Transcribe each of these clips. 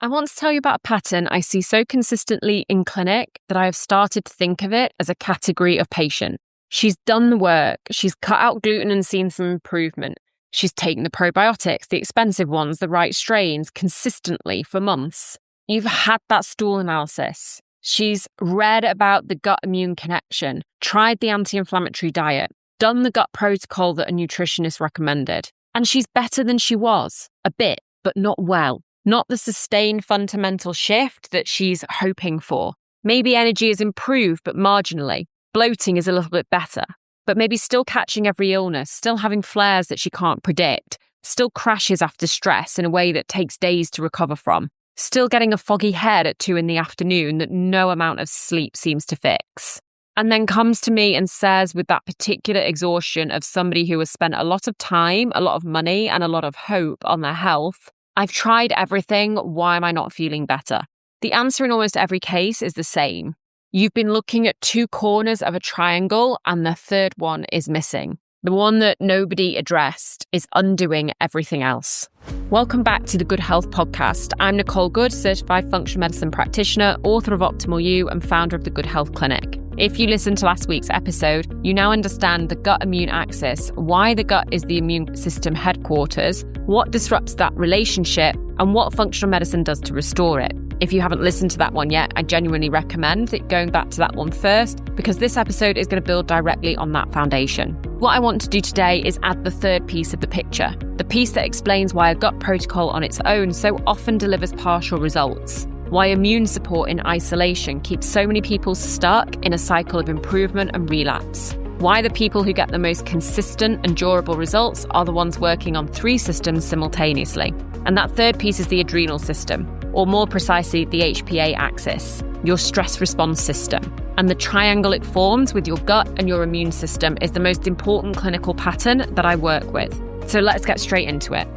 I want to tell you about a pattern I see so consistently in clinic that I have started to think of it as a category of patient. She's done the work, she's cut out gluten and seen some improvement. She's taken the probiotics, the expensive ones, the right strains, consistently for months. You've had that stool analysis. She's read about the gut-immune connection, tried the anti-inflammatory diet, done the gut protocol that a nutritionist recommended. And she's better than she was, a bit, but not well. Not the sustained fundamental shift that she's hoping for. Maybe energy has improved, but marginally. Bloating is a little bit better, but maybe still catching every illness, still having flares that she can't predict, still crashes after stress in a way that takes days to recover from, still getting a foggy head at 2 p.m. that no amount of sleep seems to fix. And then comes to me and says, with that particular exhaustion of somebody who has spent a lot of time, a lot of money, and a lot of hope on their health, I've tried everything, why am I not feeling better? The answer in almost every case is the same. You've been looking at 2 corners of a triangle and the third one is missing. The one that nobody addressed is undoing everything else. Welcome back to the Good Health Podcast. I'm Nicole Good, certified functional medicine practitioner, author of Optimal You, and founder of the Good Health Clinic. If you listened to last week's episode, you now understand the gut-immune axis, why the gut is the immune system headquarters, what disrupts that relationship, and what functional medicine does to restore it. If you haven't listened to that one yet, I genuinely recommend going back to that one first, because this episode is going to build directly on that foundation. What I want to do today is add the third piece of the picture, the piece that explains why a gut protocol on its own so often delivers partial results. Why immune support in isolation keeps so many people stuck in a cycle of improvement and relapse. Why the people who get the most consistent and durable results are the ones working on 3 systems simultaneously. And that third piece is the adrenal system, or more precisely, the HPA axis, your stress response system. And the triangle it forms with your gut and your immune system is the most important clinical pattern that I work with. So let's get straight into it.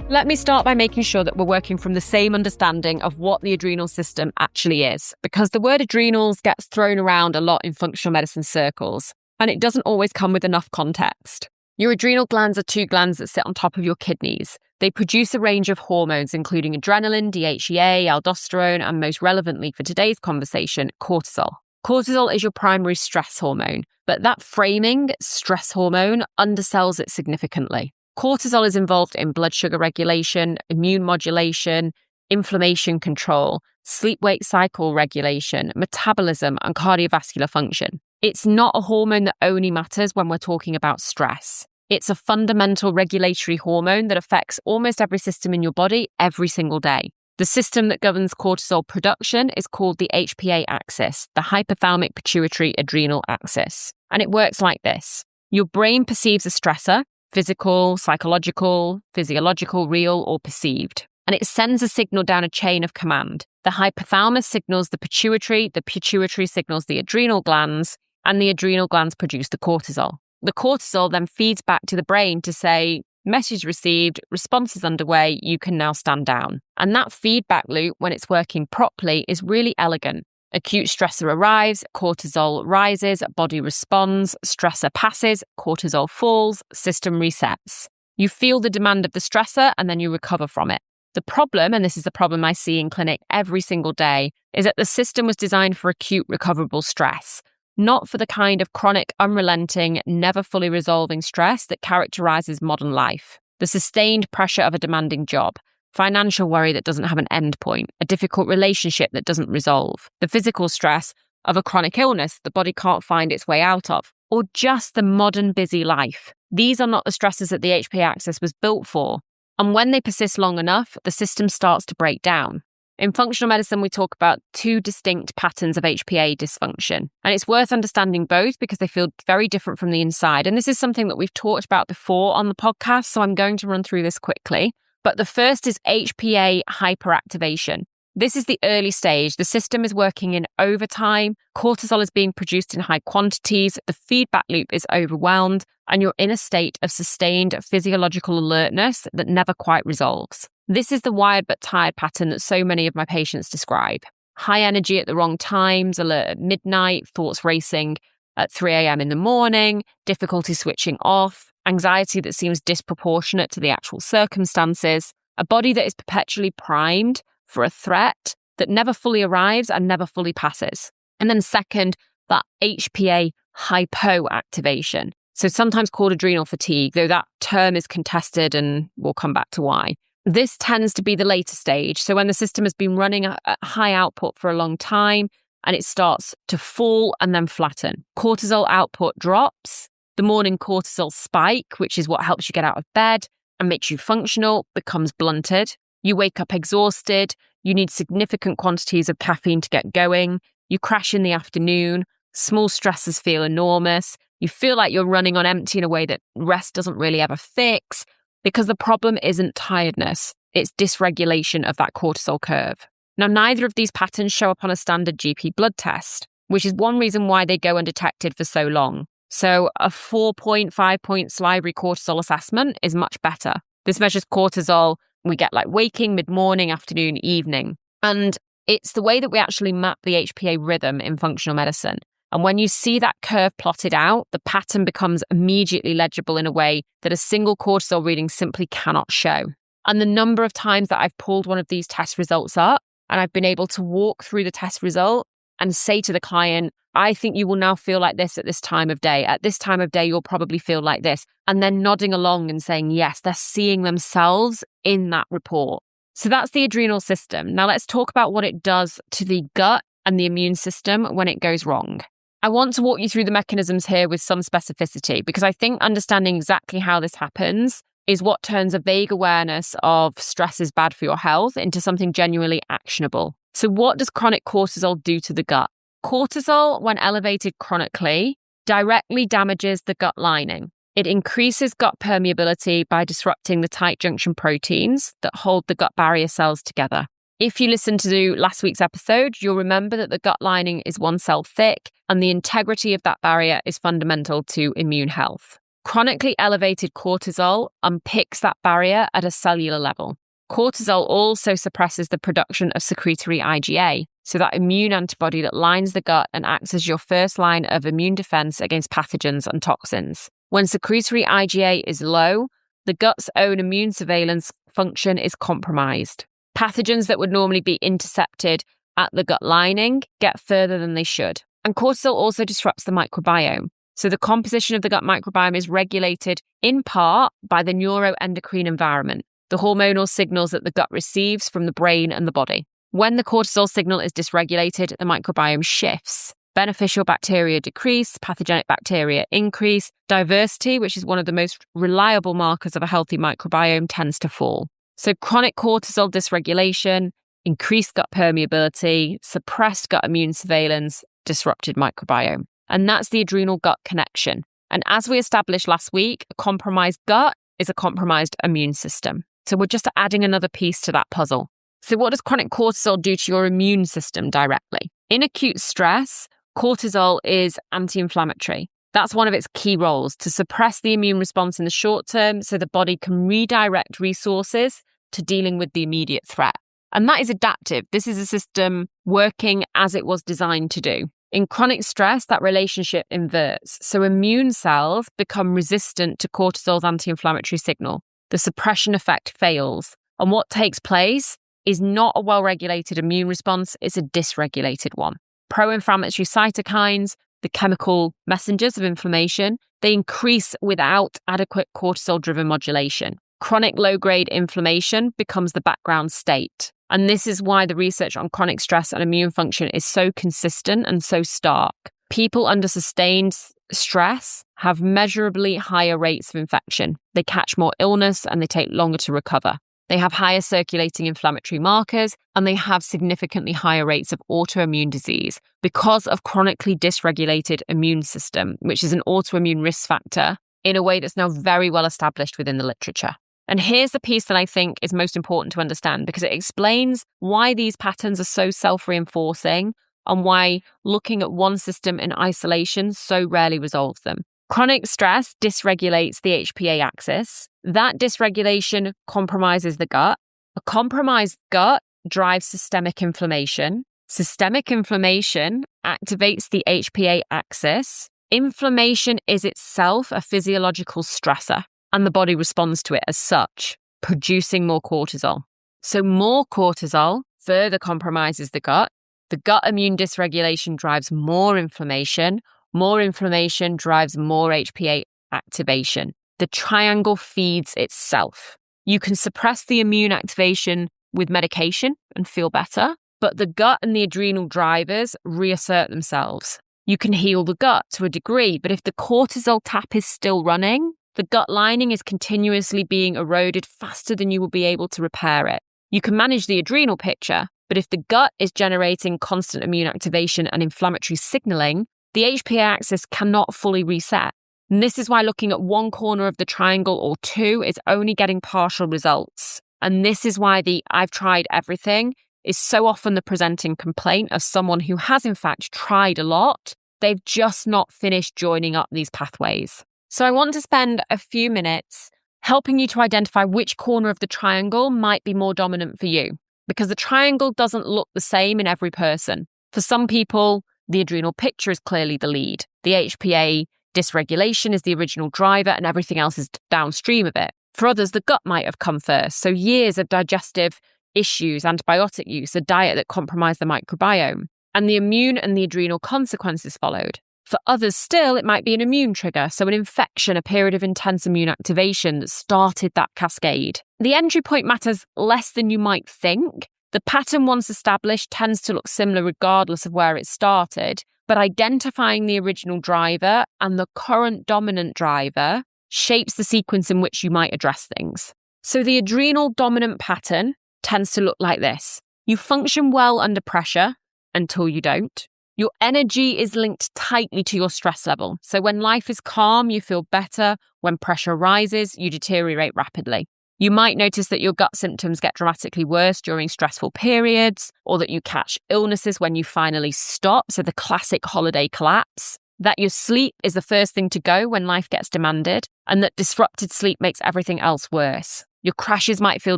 Let me start by making sure that we're working from the same understanding of what the adrenal system actually is, because the word adrenals gets thrown around a lot in functional medicine circles, and it doesn't always come with enough context. Your adrenal glands are 2 glands that sit on top of your kidneys. They produce a range of hormones, including adrenaline, DHEA, aldosterone, and most relevantly for today's conversation, cortisol. Cortisol is your primary stress hormone, but that framing, stress hormone, undersells it significantly. Cortisol is involved in blood sugar regulation, immune modulation, inflammation control, sleep-wake cycle regulation, metabolism, and cardiovascular function. It's not a hormone that only matters when we're talking about stress. It's a fundamental regulatory hormone that affects almost every system in your body every single day. The system that governs cortisol production is called the HPA axis, the hypothalamic pituitary adrenal axis. And it works like this. Your brain perceives a stressor, physical, psychological, physiological, real, or perceived. And it sends a signal down a chain of command. The hypothalamus signals the pituitary signals the adrenal glands, and the adrenal glands produce the cortisol. The cortisol then feeds back to the brain to say, message received, response is underway, you can now stand down. And that feedback loop, when it's working properly, is really elegant. Acute stressor arrives, cortisol rises, body responds, stressor passes, cortisol falls, system resets. You feel the demand of the stressor and then you recover from it. The problem, and this is the problem I see in clinic every single day, is that the system was designed for acute recoverable stress, not for the kind of chronic, unrelenting, never fully resolving stress that characterizes modern life. The sustained pressure of a demanding job, financial worry that doesn't have an end point, a difficult relationship that doesn't resolve, the physical stress of a chronic illness the body can't find its way out of, or just the modern busy life. These are not the stresses that the HPA axis was built for. And when they persist long enough, the system starts to break down. In functional medicine, we talk about 2 distinct patterns of HPA dysfunction. And it's worth understanding both because they feel very different from the inside. And this is something that we've talked about before on the podcast, so I'm going to run through this quickly. But the first is HPA hyperactivation. This is the early stage. The system is working in overtime. Cortisol is being produced in high quantities. The feedback loop is overwhelmed, and you're in a state of sustained physiological alertness that never quite resolves. This is the wired but tired pattern that so many of my patients describe. High energy at the wrong times, alert at midnight, thoughts racing at 3 a.m. in the morning, difficulty switching off, anxiety that seems disproportionate to the actual circumstances, a body that is perpetually primed for a threat that never fully arrives and never fully passes. And then second, that HPA hypoactivation. So sometimes called adrenal fatigue, though that term is contested and we'll come back to why. This tends to be the later stage. So when the system has been running at high output for a long time and it starts to fall and then flatten. Cortisol output drops. The morning cortisol spike, which is what helps you get out of bed and makes you functional, becomes blunted. You wake up exhausted. You need significant quantities of caffeine to get going. You crash in the afternoon. Small stresses feel enormous. You feel like you're running on empty in a way that rest doesn't really ever fix, because the problem isn't tiredness. It's dysregulation of that cortisol curve. Now, neither of these patterns show up on a standard GP blood test, which is one reason why they go undetected for so long. So a 4-point, 5-point salivary cortisol assessment is much better. This measures cortisol. We get like waking, mid-morning, afternoon, evening. And it's the way that we actually map the HPA rhythm in functional medicine. And when you see that curve plotted out, the pattern becomes immediately legible in a way that a single cortisol reading simply cannot show. And the number of times that I've pulled one of these test results up and I've been able to walk through the test result and say to the client, I think you will now feel like this at this time of day. At this time of day, you'll probably feel like this. And then nodding along and saying, yes, they're seeing themselves in that report. So that's the adrenal system. Now let's talk about what it does to the gut and the immune system when it goes wrong. I want to walk you through the mechanisms here with some specificity, because I think understanding exactly how this happens is what turns a vague awareness of stress is bad for your health into something genuinely actionable. So what does chronic cortisol do to the gut? Cortisol, when elevated chronically, directly damages the gut lining. It increases gut permeability by disrupting the tight junction proteins that hold the gut barrier cells together. If you listen to last week's episode, you'll remember that the gut lining is one cell thick, and the integrity of that barrier is fundamental to immune health. Chronically elevated cortisol unpicks that barrier at a cellular level. Cortisol also suppresses the production of secretory IgA, so that immune antibody that lines the gut and acts as your first line of immune defense against pathogens and toxins. When secretory IgA is low, the gut's own immune surveillance function is compromised. Pathogens that would normally be intercepted at the gut lining get further than they should. And cortisol also disrupts the microbiome. So the composition of the gut microbiome is regulated in part by the neuroendocrine environment, the hormonal signals that the gut receives from the brain and the body. When the cortisol signal is dysregulated, the microbiome shifts. Beneficial bacteria decrease, pathogenic bacteria increase, diversity, which is one of the most reliable markers of a healthy microbiome, tends to fall. So chronic cortisol dysregulation, increased gut permeability, suppressed gut immune surveillance, disrupted microbiome. And that's the adrenal-gut connection. And as we established last week, a compromised gut is a compromised immune system. So we're just adding another piece to that puzzle. So what does chronic cortisol do to your immune system directly? In acute stress, cortisol is anti-inflammatory. That's one of its key roles, to suppress the immune response in the short term so the body can redirect resources to dealing with the immediate threat. And that is adaptive. This is a system working as it was designed to do. In chronic stress, that relationship inverts. So immune cells become resistant to cortisol's anti-inflammatory signal. The suppression effect fails. And what takes place is not a well-regulated immune response, it's a dysregulated one. Pro-inflammatory cytokines, the chemical messengers of inflammation, they increase without adequate cortisol-driven modulation. Chronic low-grade inflammation becomes the background state. And this is why the research on chronic stress and immune function is so consistent and so stark. People under sustained stress have measurably higher rates of infection. They catch more illness and they take longer to recover. They have higher circulating inflammatory markers, and they have significantly higher rates of autoimmune disease because of chronically dysregulated immune system, which is an autoimmune risk factor in a way that's now very well established within the literature. And here's the piece that I think is most important to understand, because it explains why these patterns are so self-reinforcing and why looking at one system in isolation so rarely resolves them. Chronic stress dysregulates the HPA axis. That dysregulation compromises the gut. A compromised gut drives systemic inflammation. Systemic inflammation activates the HPA axis. Inflammation is itself a physiological stressor, and the body responds to it as such, producing more cortisol. So more cortisol further compromises the gut. The gut immune dysregulation drives more inflammation. More inflammation drives more HPA activation. The triangle feeds itself. You can suppress the immune activation with medication and feel better, but the gut and the adrenal drivers reassert themselves. You can heal the gut to a degree, but if the cortisol tap is still running, the gut lining is continuously being eroded faster than you will be able to repair it. You can manage the adrenal picture, but if the gut is generating constant immune activation and inflammatory signaling, the HPA axis cannot fully reset. And this is why looking at one corner of the triangle or two is only getting partial results. And this is why the "I've tried everything" is so often the presenting complaint of someone who has in fact tried a lot. They've just not finished joining up these pathways. So I want to spend a few minutes helping you to identify which corner of the triangle might be more dominant for you, because the triangle doesn't look the same in every person. For some people, the adrenal picture is clearly the lead. The HPA dysregulation is the original driver and everything else is downstream of it. For others, the gut might have come first. So years of digestive issues, antibiotic use, a diet that compromised the microbiome, and the immune and the adrenal consequences followed. For others still, it might be an immune trigger, so an infection, a period of intense immune activation that started that cascade. The entry point matters less than you might think. The pattern once established tends to look similar regardless of where it started, but identifying the original driver and the current dominant driver shapes the sequence in which you might address things. So the adrenal dominant pattern tends to look like this. You function well under pressure until you don't. Your energy is linked tightly to your stress level. So when life is calm, you feel better. When pressure rises, you deteriorate rapidly. You might notice that your gut symptoms get dramatically worse during stressful periods, or that you catch illnesses when you finally stop, so the classic holiday collapse. That your sleep is the first thing to go when life gets demanded, and that disrupted sleep makes everything else worse. Your crashes might feel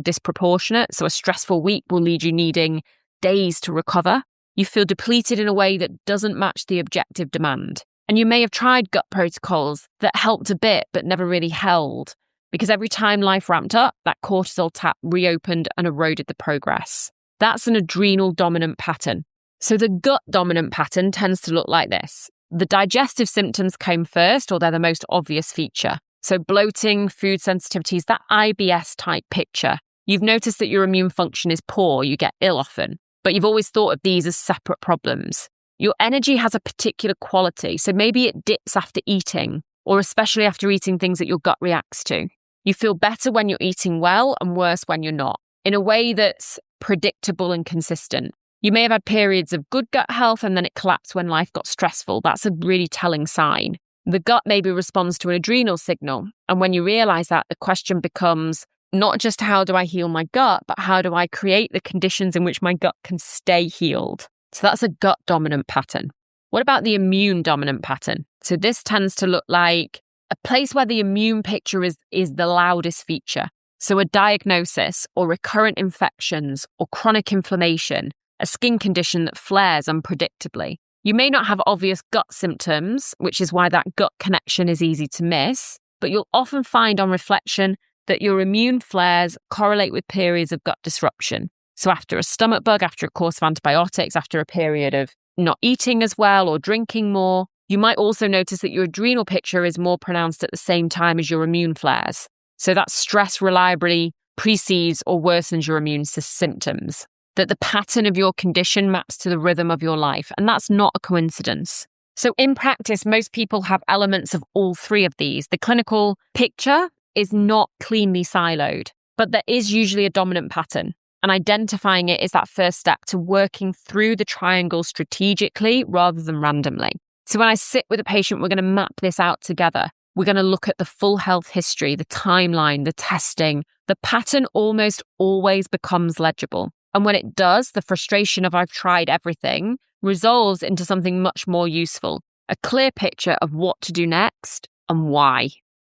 disproportionate, so a stressful week will lead you needing days to recover. You feel depleted in a way that doesn't match the objective demand. And you may have tried gut protocols that helped a bit but never really held, because every time life ramped up, that cortisol tap reopened and eroded the progress. That's an adrenal dominant pattern. So the gut dominant pattern tends to look like this. The digestive symptoms came first, or they're the most obvious feature. So bloating, food sensitivities, that IBS type picture. You've noticed that your immune function is poor, you get ill often, but you've always thought of these as separate problems. Your energy has a particular quality, so maybe it dips after eating, or especially after eating things that your gut reacts to. You feel better when you're eating well and worse when you're not, in a way that's predictable and consistent. You may have had periods of good gut health and then it collapsed when life got stressful. That's a really telling sign. The gut maybe responds to an adrenal signal. And when you realize that, the question becomes not just how do I heal my gut, but how do I create the conditions in which my gut can stay healed? So that's a gut dominant pattern. What about the immune dominant pattern? So this tends to look like a place where the immune picture is the loudest feature. So a diagnosis or recurrent infections or chronic inflammation, a skin condition that flares unpredictably. You may not have obvious gut symptoms, which is why that gut connection is easy to miss, but you'll often find on reflection that your immune flares correlate with periods of gut disruption. So after a stomach bug, after a course of antibiotics, after a period of not eating as well or drinking more, you might also notice that your adrenal picture is more pronounced at the same time as your immune flares. So that stress reliably precedes or worsens your immune symptoms. That the pattern of your condition maps to the rhythm of your life. And that's not a coincidence. So in practice, most people have elements of all three of these. The clinical picture is not cleanly siloed, but there is usually a dominant pattern. And identifying it is that first step to working through the triangle strategically rather than randomly. So when I sit with a patient, we're going to map this out together. We're going to look at the full health history, the timeline, the testing. The pattern almost always becomes legible. And when it does, the frustration of I've tried everything resolves into something much more useful, a clear picture of what to do next and why.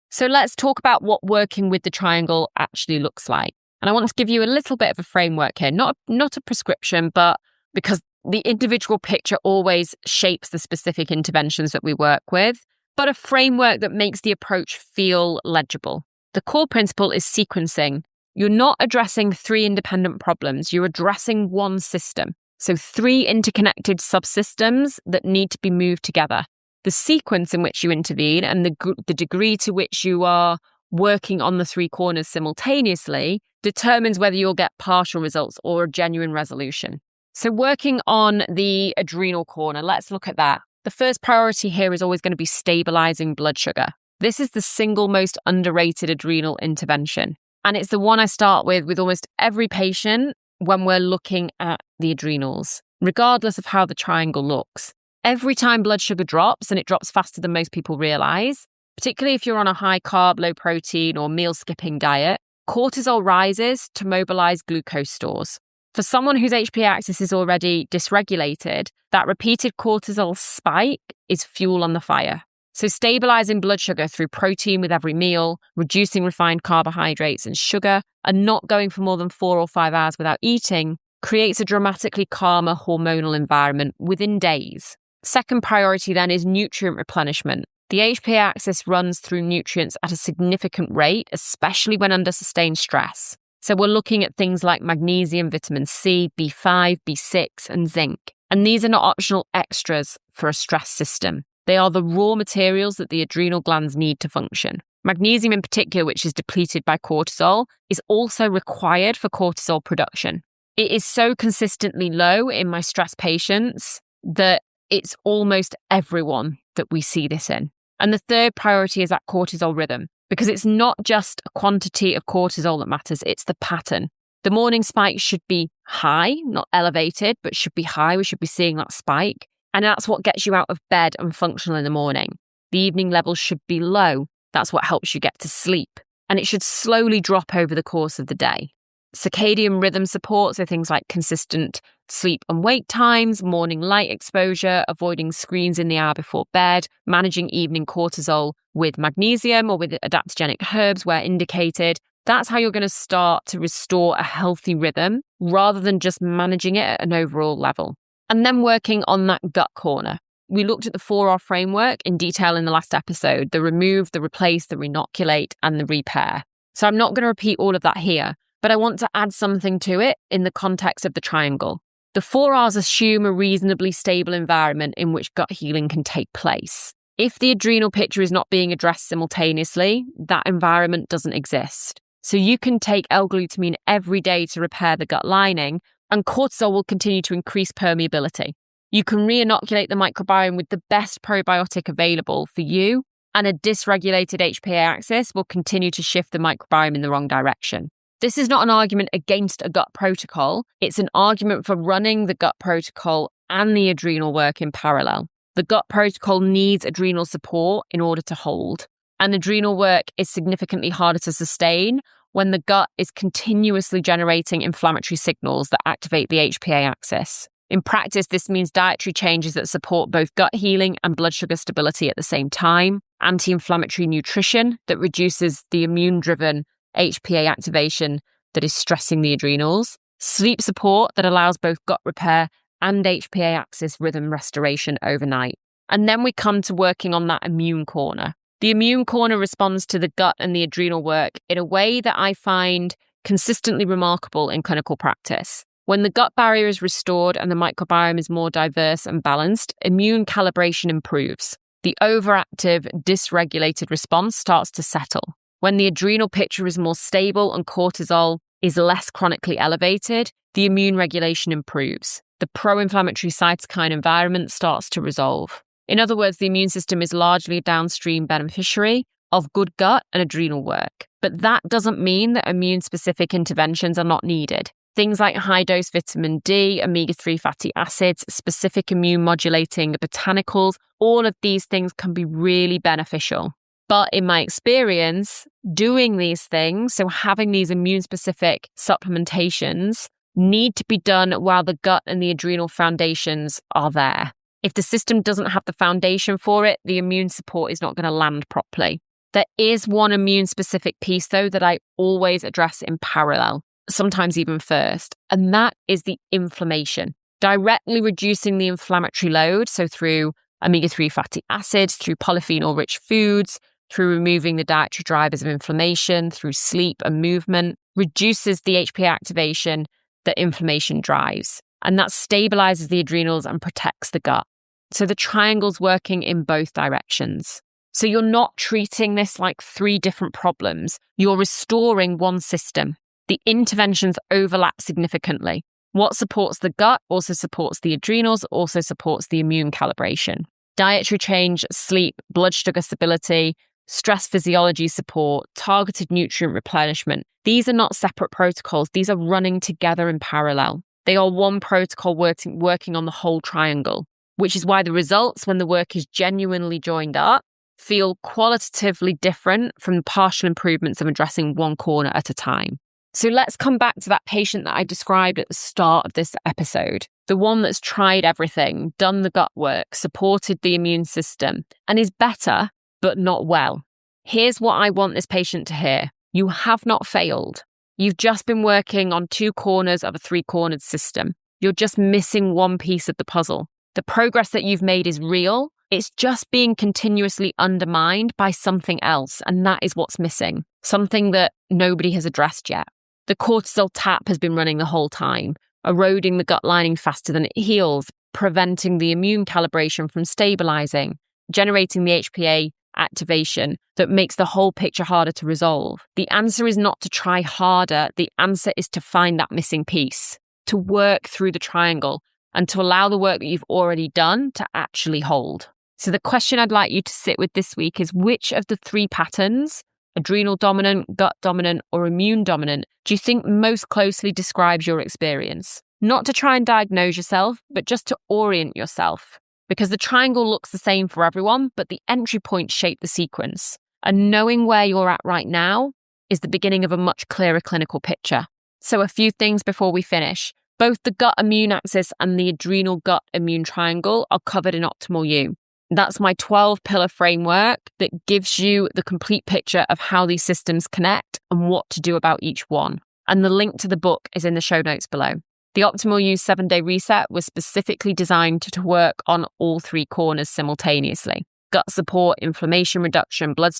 So let's talk about what working with the triangle actually looks like. And I want to give you a little bit of a framework here, not a prescription, but because the individual picture always shapes the specific interventions that we work with, but a framework that makes the approach feel legible. The core principle is sequencing. You're not addressing 3 independent problems. You're addressing one system. So 3 interconnected subsystems that need to be moved together. The sequence in which you intervene and the degree to which you are working on the 3 corners simultaneously determines whether you'll get partial results or a genuine resolution. So working on the adrenal corner, let's look at that. The first priority here is always going to be stabilizing blood sugar. This is the single most underrated adrenal intervention. And it's the one I start with almost every patient when we're looking at the adrenals, regardless of how the triangle looks. Every time blood sugar drops, and it drops faster than most people realize, particularly if you're on a high carb, low protein or meal skipping diet, cortisol rises to mobilize glucose stores. For someone whose HPA axis is already dysregulated, that repeated cortisol spike is fuel on the fire. So stabilizing blood sugar through protein with every meal, reducing refined carbohydrates and sugar, and not going for more than 4 or 5 hours without eating creates a dramatically calmer hormonal environment within days. Second priority then is nutrient replenishment. The HPA axis runs through nutrients at a significant rate, especially when under sustained stress. So we're looking at things like magnesium, vitamin C, B5, B6, and zinc. And these are not optional extras for a stress system. They are the raw materials that the adrenal glands need to function. Magnesium in particular, which is depleted by cortisol, is also required for cortisol production. It is so consistently low in my stress patients that it's almost everyone that we see this in. And the third priority is that cortisol rhythm, because it's not just a quantity of cortisol that matters, it's the pattern. The morning spike should be high, not elevated, but should be high. We should be seeing that spike. And that's what gets you out of bed and functional in the morning. The evening levels should be low. That's what helps you get to sleep. And it should slowly drop over the course of the day. Circadian rhythm support, so things like consistent sleep and wake times, morning light exposure, avoiding screens in the hour before bed, managing evening cortisol with magnesium or with adaptogenic herbs where indicated. That's how you're going to start to restore a healthy rhythm rather than just managing it at an overall level. And then working on that gut corner. We looked at the 4R framework in detail in the last episode, the remove, the replace, the renoculate, and the repair. So I'm not going to repeat all of that here, but I want to add something to it in the context of the triangle. The 4Rs assume a reasonably stable environment in which gut healing can take place. If the adrenal picture is not being addressed simultaneously, that environment doesn't exist. So you can take L-glutamine every day to repair the gut lining, and cortisol will continue to increase permeability. You can re-inoculate the microbiome with the best probiotic available for you, and a dysregulated HPA axis will continue to shift the microbiome in the wrong direction. This is not an argument against a gut protocol. It's an argument for running the gut protocol and the adrenal work in parallel. The gut protocol needs adrenal support in order to hold. And adrenal work is significantly harder to sustain when the gut is continuously generating inflammatory signals that activate the HPA axis. In practice, this means dietary changes that support both gut healing and blood sugar stability at the same time, anti-inflammatory nutrition that reduces the immune-driven HPA activation that is stressing the adrenals, sleep support that allows both gut repair and HPA axis rhythm restoration overnight. And then we come to working on that immune corner. The immune corner responds to the gut and the adrenal work in a way that I find consistently remarkable in clinical practice. When the gut barrier is restored and the microbiome is more diverse and balanced, immune calibration improves. The overactive, dysregulated response starts to settle. When the adrenal picture is more stable and cortisol is less chronically elevated, the immune regulation improves. The pro-inflammatory cytokine environment starts to resolve. In other words, the immune system is largely a downstream beneficiary of good gut and adrenal work. But that doesn't mean that immune-specific interventions are not needed. Things like high-dose vitamin D, omega-3 fatty acids, specific immune-modulating botanicals, all of these things can be really beneficial. But in my experience, doing these things, so having these immune-specific supplementations, need to be done while the gut and the adrenal foundations are there. If the system doesn't have the foundation for it, the immune support is not going to land properly. There is one immune-specific piece, though, that I always address in parallel, sometimes even first, and that is the inflammation. Directly reducing the inflammatory load, so through omega-3 fatty acids, through polyphenol-rich foods, through removing the dietary drivers of inflammation, through sleep and movement, reduces the HPA activation that inflammation drives, and that stabilizes the adrenals and protects the gut. So the triangle's working in both directions. So you're not treating this like 3 different problems. You're restoring one system. The interventions overlap significantly. What supports the gut also supports the adrenals, also supports the immune calibration. Dietary change, sleep, blood sugar stability, stress physiology support, targeted nutrient replenishment. These are not separate protocols. These are running together in parallel. They are one protocol working on the whole triangle, which is why the results, when the work is genuinely joined up, feel qualitatively different from the partial improvements of addressing one corner at a time. So let's come back to that patient that I described at the start of this episode. The one that's tried everything, done the gut work, supported the immune system, and is better, but not well. Here's what I want this patient to hear. You have not failed. You've just been working on 2 corners of a 3-cornered system. You're just missing one piece of the puzzle. The progress that you've made is real. It's just being continuously undermined by something else, and that is what's missing. Something that nobody has addressed yet. The cortisol tap has been running the whole time, eroding the gut lining faster than it heals, preventing the immune calibration from stabilizing, generating the HPA activation that makes the whole picture harder to resolve. The answer is not to try harder. The answer is to find that missing piece, to work through the triangle, and to allow the work that you've already done to actually hold. So the question I'd like you to sit with this week is, which of the 3 patterns, adrenal dominant, gut dominant, or immune dominant, do you think most closely describes your experience? Not to try and diagnose yourself, but just to orient yourself. Because the triangle looks the same for everyone, but the entry points shape the sequence. And knowing where you're at right now is the beginning of a much clearer clinical picture. So a few things before we finish. Both the gut immune axis and the adrenal gut immune triangle are covered in Optimal You. That's my 12-pillar framework that gives you the complete picture of how these systems connect and what to do about each one. And the link to the book is in the show notes below. The Optimal You 7-day reset was specifically designed to work on all 3 corners simultaneously. Gut support, inflammation reduction, blood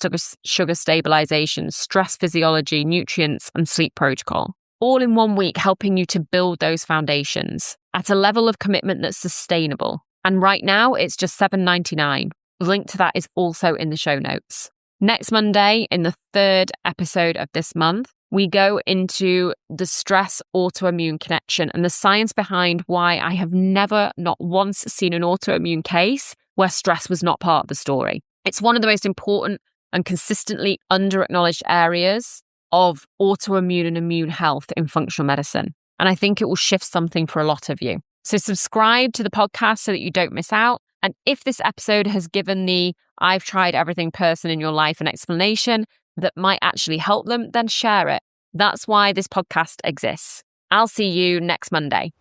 sugar stabilization, stress physiology, nutrients, and sleep protocol. All in 1 week, helping you to build those foundations at a level of commitment that's sustainable. And right now, it's just $7.99. The link to that is also in the show notes. Next Monday, in the 3rd episode of this month, we go into the stress autoimmune connection and the science behind why I have never, not once, seen an autoimmune case where stress was not part of the story. It's one of the most important and consistently under-acknowledged areas of autoimmune and immune health in functional medicine. And I think it will shift something for a lot of you. So subscribe to the podcast so that you don't miss out. And if this episode has given the I've tried everything person in your life an explanation that might actually help them, then share it. That's why this podcast exists. I'll see you next Monday.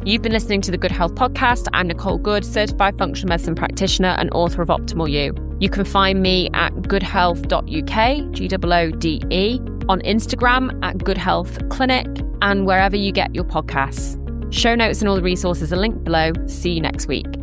You've been listening to the Good Health Podcast. I'm Nicole Good, certified functional medicine practitioner and author of Optimal You. You can find me at goodhealth.uk, GOODE, on Instagram at Good Health Clinic, and wherever you get your podcasts. Show notes and all the resources are linked below. See you next week.